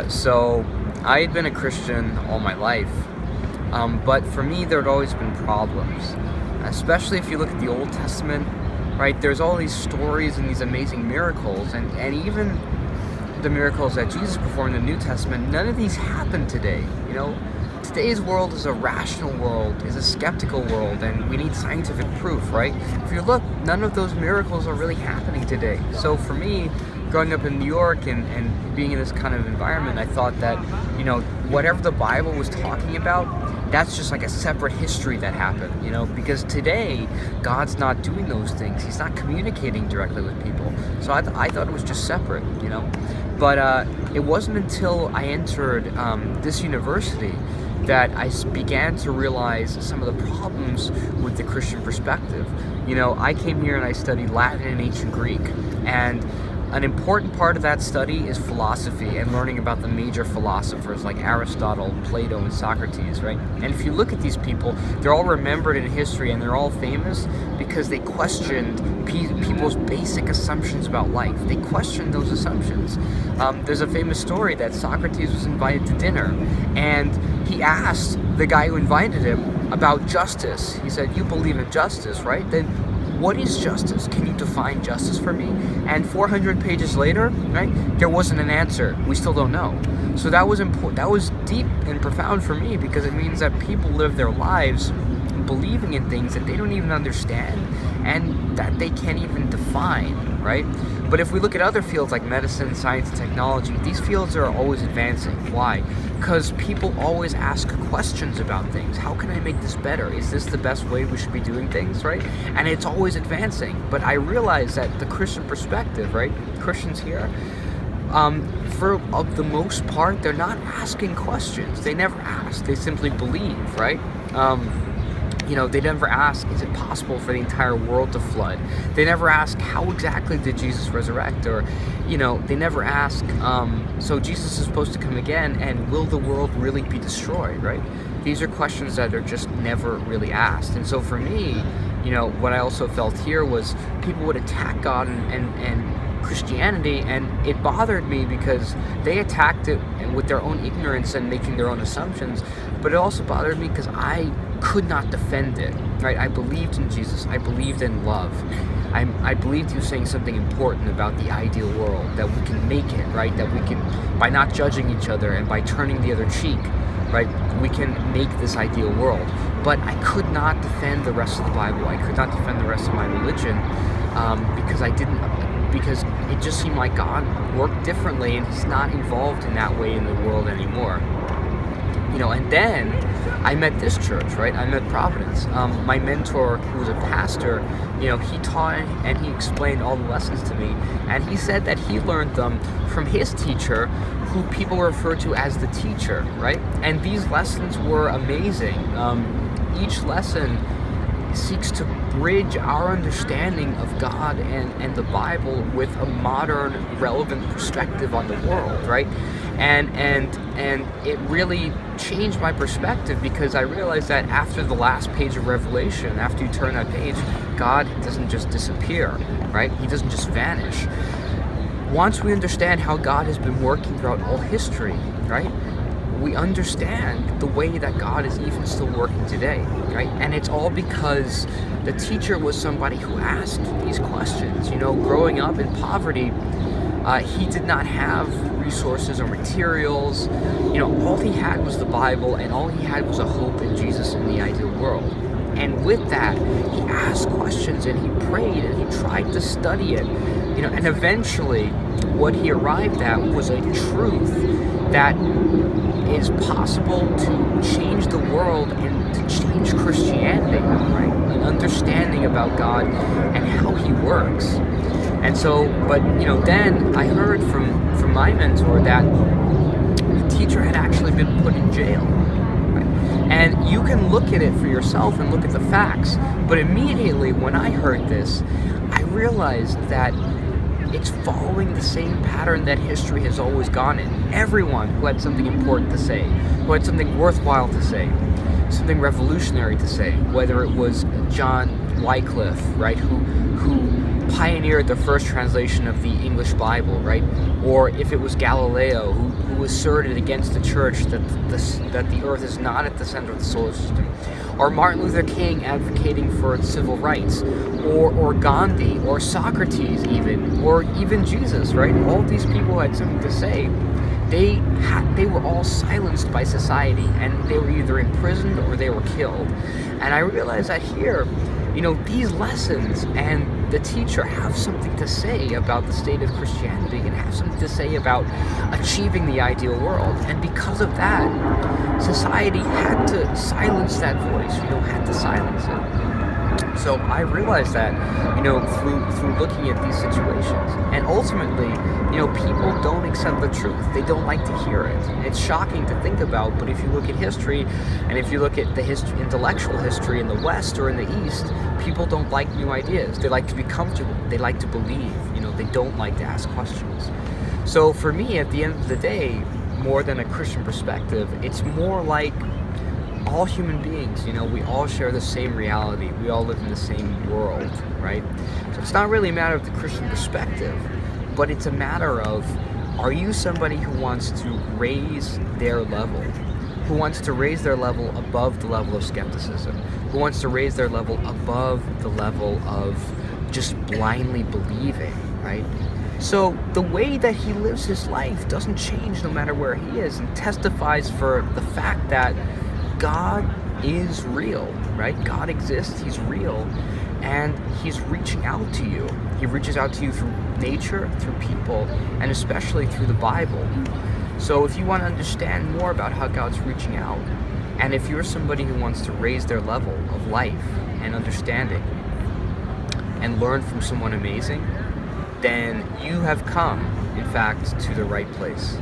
So I had been a Christian all my life, but for me there had always been problems, especially if you look at the Old Testament, right? There's all these stories and these amazing miracles, and even the miracles that Jesus performed in the New Testament, none of these happen today. Today's world is a rational world, is a skeptical world, and we need scientific proof, right? If you look, none of those miracles are really happening today. So for me, growing up in New York and being in this kind of environment, I thought that, whatever the Bible was talking about, that's just like a separate history that happened, because today, God's not doing those things. He's not communicating directly with people. So I thought it was just separate, But it wasn't until I entered this university that I began to realize some of the problems with the Christian perspective. I came here and I studied Latin and ancient Greek, and an important part of that study is philosophy and learning about the major philosophers like Aristotle, Plato, and Socrates, right? And if you look at these people, they're all remembered in history and they're all famous because they questioned people's basic assumptions about life. They questioned those assumptions. There's a famous story that Socrates was invited to dinner, and he asked the guy who invited him about justice. He said, "You believe in justice, right? Then what is justice? Can you define justice for me?" And 400 pages later, right, there wasn't an answer. We still don't know. So that was important. That was deep and profound for me, because it means that people live their lives believing in things that they don't even understand and that they can't even define, right? But if we look at other fields like medicine, science, and technology, these fields are always advancing. Why? Because people always ask questions about things. How can I make this better? Is this the best way we should be doing things, right? And it's always advancing. But I realize that the Christian perspective, right? Christians here, for the most part, they're not asking questions. They never ask. They simply believe, right? They never ask, is it possible for the entire world to flood? They never ask, how exactly did Jesus resurrect? Or, they never ask, so Jesus is supposed to come again, and will the world really be destroyed, right? These are questions that are just never really asked. And so for me, what I also felt here was people would attack God and Christianity, and it bothered me because they attacked it with their own ignorance and making their own assumptions. But it also bothered me because I could not defend it, right? I believed in Jesus. I believed in love. I believed he was saying something important about the ideal world, that we can make it, right? That we can, by not judging each other and by turning the other cheek, right, we can make this ideal world. But I could not defend the rest of the Bible. I could not defend the rest of my religion because it just seemed like God worked differently, and he's not involved in that way in the world anymore. And then I met this church, right? I met Providence. My mentor, who was a pastor, he taught and he explained all the lessons to me. And he said that he learned them from his teacher, who people refer to as the teacher, right? And these lessons were amazing. Each lesson seeks to bridge our understanding of God and the Bible with a modern, relevant perspective on the world, right? And it really changed my perspective, because I realized that after the last page of Revelation, after you turn that page, God doesn't just disappear, right? He doesn't just vanish. Once we understand how God has been working throughout all history, right, we understand the way that God is even still working today, right? And it's all because the teacher was somebody who asked these questions. Growing up in poverty, he did not have resources or materials. All he had was the Bible, and all he had was a hope in Jesus in the ideal world. And with that, he asked questions, and he prayed, and he tried to study it. And eventually, what he arrived at was a truth that is possible to change the world and to change Christianity, right? An understanding about God and how he works. And so, then I heard from my mentor that the teacher had actually been put in jail. Right? And you can look at it for yourself and look at the facts. But immediately when I heard this, I realized that it's following the same pattern that history has always gone in. Everyone who had something important to say, who had something worthwhile to say, something revolutionary to say, whether it was John Wycliffe, right, who pioneered the first translation of the English Bible, right? Or if it was Galileo who asserted against the church that the earth is not at the center of the solar system, or Martin Luther King advocating for civil rights, or Gandhi, or Socrates or even Jesus, right? All of these people had something to say. They were all silenced by society, and they were either imprisoned or they were killed. And I realized that here, these lessons and the teacher have something to say about the state of Christianity and have something to say about achieving the ideal world. And because of that, society had to silence that voice, had to silence it. So I realized that, through looking at these situations. And ultimately, people don't accept the truth. They don't like to hear it. It's shocking to think about, but if you look at history, and if you look at the intellectual history in the West or in the East, people don't like new ideas. They like to be comfortable. They like to believe. They don't like to ask questions. So for me, at the end of the day, more than a Christian perspective, it's more like all human beings, we all share the same reality. We all live in the same world, right? So it's not really a matter of the Christian perspective, but it's a matter of, are you somebody who wants to raise their level? Who wants to raise their level above the level of skepticism? Who wants to raise their level above the level of just blindly believing, right? So the way that he lives his life doesn't change no matter where he is, and testifies for the fact that God is real, right? God exists, he's real, and he's reaching out to you. He reaches out to you through nature, through people, and especially through the Bible. So if you want to understand more about how God's reaching out, and if you're somebody who wants to raise their level of life and understanding and learn from someone amazing, then you have come, in fact, to the right place.